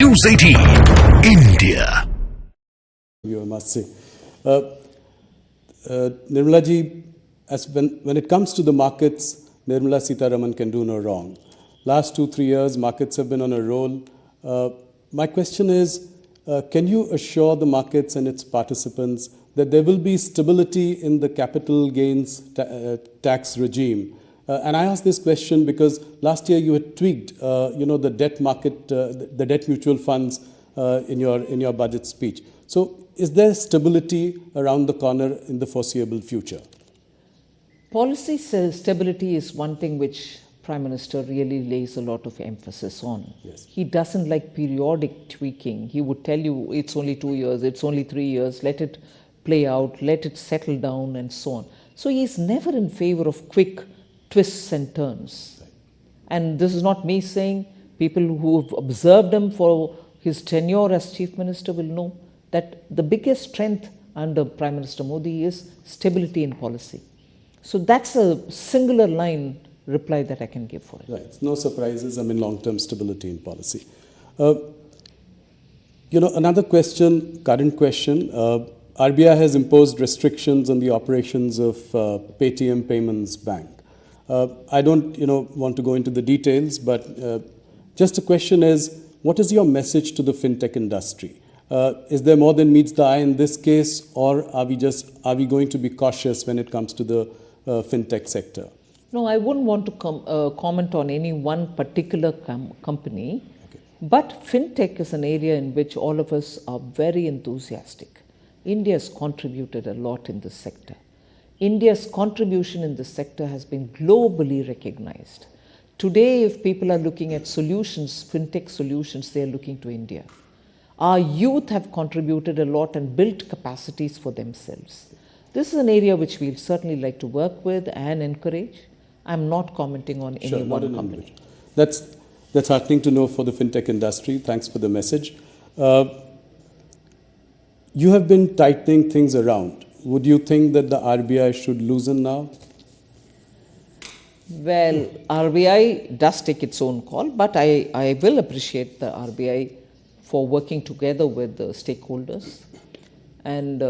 News 18 India. I must say, Nirmala ji, when it comes to the markets, Nirmala Sitharaman can do no wrong. Last 2-3 years, markets have been on a roll. My question is, can you assure the markets and its participants that there will be stability in the capital gains tax regime? And I ask this question because last year you had tweaked, the debt market, the debt mutual funds in your budget speech. So, is there stability around the corner in the foreseeable future? Policy stability is one thing which Prime Minister really lays a lot of emphasis on. Yes. He doesn't like periodic tweaking. He would tell you it's only 2 years, it's only 3 years, let it play out, let it settle down and so on. So he's never in favor of quick twists and turns. And this is not me saying, people who have observed him for his tenure as Chief Minister will know that the biggest strength under Prime Minister Modi is stability in policy. So that's a singular line reply that I can give for it. Right. No surprises. I mean, long-term stability in policy. Another question, current question. RBI has imposed restrictions on the operations of Paytm Payments Bank. I don't, want to go into the details, but just the question is, what is your message to the fintech industry? Is there more than meets the eye in this case, or are we going to be cautious when it comes to the fintech sector? No, I wouldn't want to comment on any one particular company, okay. But fintech is an area in which all of us are very enthusiastic. India has contributed a lot in this sector. India's contribution in this sector has been globally recognized. Today, if people are looking at solutions, fintech solutions, they are looking to India. Our youth have contributed a lot and built capacities for themselves. This is an area which we'll certainly like to work with and encourage. I'm not commenting on any one company. That's heartening to know for the fintech industry. Thanks for the message. You have been tightening things around. Would you think that the RBI should loosen now? Well, RBI does take its own call, but I will appreciate the RBI for working together with the stakeholders. And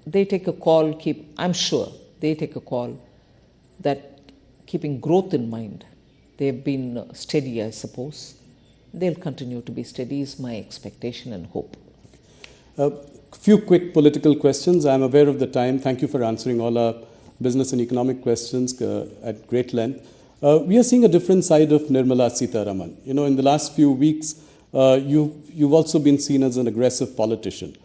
they take a call, I'm sure they take a call that keeping growth in mind. They've been steady, I suppose. They'll continue to be steady is my expectation and hope. Few quick political questions. I'm aware of the time. Thank you for answering all our business and economic questions at great length. We are seeing a different side of Nirmala Sitharaman. In the last few weeks, you've also been seen as an aggressive politician.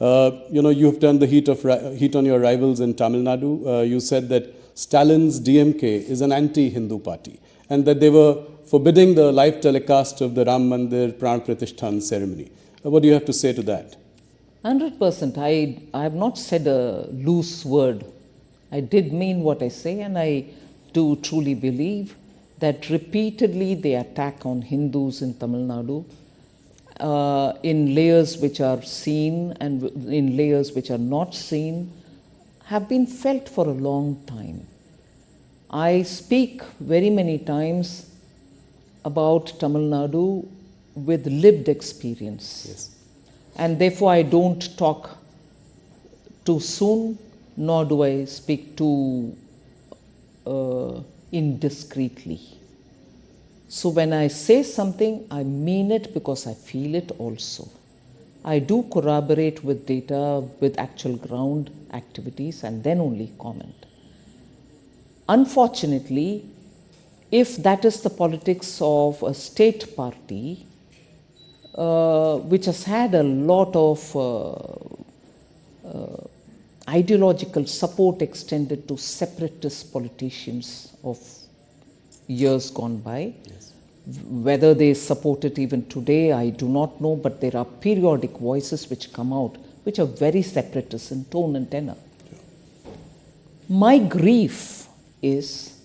You've turned the heat on your rivals in Tamil Nadu. You said that Stalin's DMK is an anti-Hindu party and that they were forbidding the live telecast of the Ram Mandir Pran Pratishthan ceremony. What do you have to say to that? 100%. I have not said a loose word. I did mean what I say, and I do truly believe that repeatedly the attack on Hindus in Tamil Nadu in layers which are seen and in layers which are not seen have been felt for a long time. I speak very many times about Tamil Nadu with lived experience. Yes. And therefore, I don't talk too soon, nor do I speak too indiscreetly. So when I say something, I mean it because I feel it also. I do corroborate with data, with actual ground activities, and then only comment. Unfortunately, if that is the politics of a state party, which has had a lot of ideological support extended to separatist politicians of years gone by. Yes. Whether they support it even today, I do not know, but there are periodic voices which come out which are very separatist in tone and tenor. Yeah. My grief is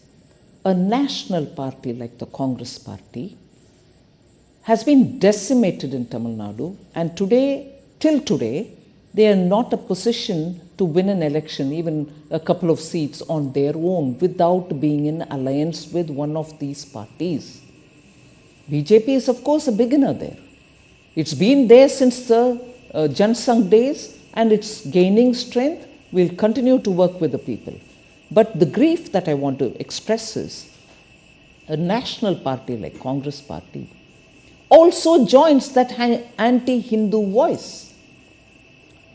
a national party like the Congress party has been decimated in Tamil Nadu, and till today, they are not a position to win an election, even a couple of seats on their own, without being in alliance with one of these parties. BJP is, of course, a beginner there. It's been there since the Jansangh days and it's gaining strength. We'll continue to work with the people. But the grief that I want to express is a national party like Congress Party also joins that anti-Hindu voice,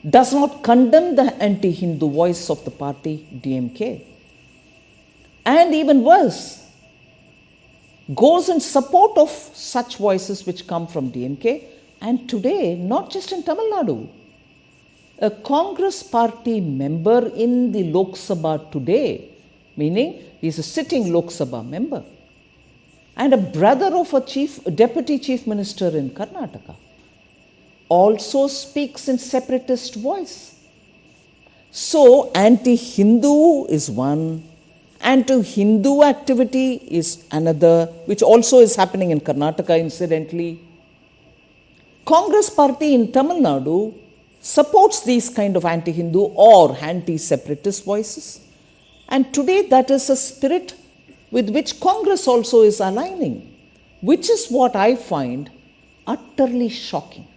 does not condemn the anti-Hindu voice of the party DMK, and even worse, goes in support of such voices which come from DMK. And today, not just in Tamil Nadu, a Congress Party member in the Lok Sabha today, meaning he's a sitting Lok Sabha member, and a brother of a deputy chief minister in Karnataka, also speaks in separatist voice. So anti-Hindu is one, anti-Hindu activity is another, which also is happening in Karnataka incidentally. Congress Party in Tamil Nadu supports these kind of anti-Hindu or anti-separatist voices. And today that is a spirit with which Congress also is aligning, which is what I find utterly shocking.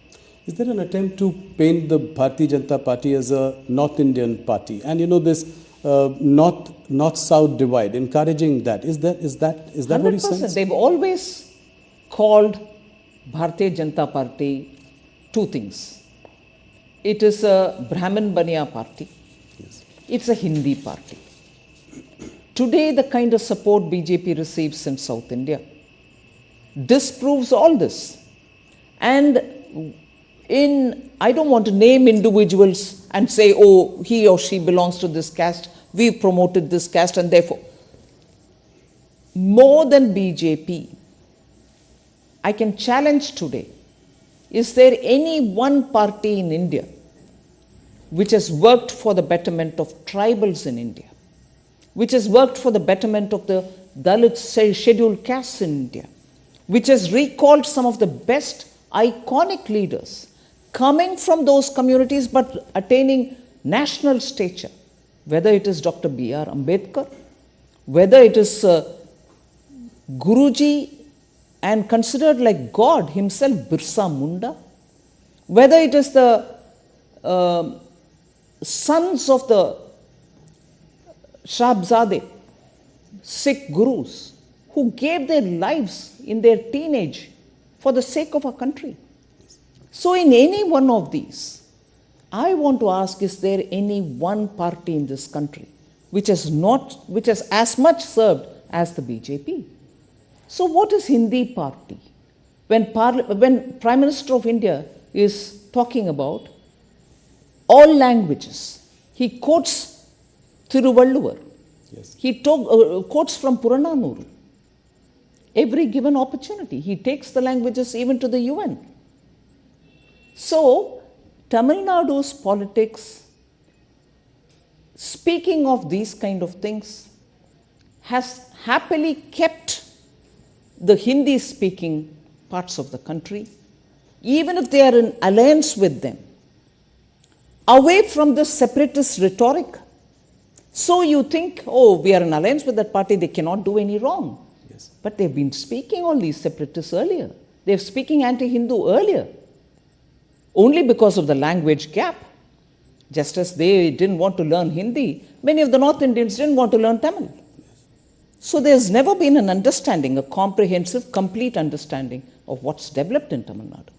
Is there an attempt to paint the Bharatiya Janata Party as a North Indian party? And this North-South divide, encouraging that. Is that what you sense? They've always called Bharatiya Janata Party two things. It is a Brahmin Baniya party. Yes. It's a Hindi party. Today, the kind of support BJP receives in South India disproves all this. And I don't want to name individuals and say, oh, he or she belongs to this caste, we've promoted this caste, and therefore, more than BJP, I can challenge today, is there any one party in India which has worked for the betterment of tribals in India, which has worked for the betterment of the Dalit scheduled castes in India, which has recalled some of the best iconic leaders coming from those communities but attaining national stature, whether it is Dr. B.R. Ambedkar, whether it is Guruji and considered like God himself, Birsa Munda, whether it is the sons of the Shabzade, Sikh gurus, who gave their lives in their teenage for the sake of our country. So in any one of these, I want to ask, is there any one party in this country which has as much served as the BJP? So what is Hindi party? When Prime Minister of India is talking about all languages, he quotes Thiruvalluvar. Yes. He quotes from Purananuru. Every given opportunity, he takes the languages even to the UN. So, Tamil Nadu's politics, speaking of these kind of things, has happily kept the Hindi-speaking parts of the country, even if they are in alliance with them, away from the separatist rhetoric. So you think, oh, we are in alliance with that party, they cannot do any wrong. Yes. But they've been speaking all these separatists earlier. They're speaking anti-Hindu earlier, only because of the language gap. Just as they didn't want to learn Hindi, many of the North Indians didn't want to learn Tamil. So there's never been an understanding, a comprehensive, complete understanding of what's developed in Tamil Nadu.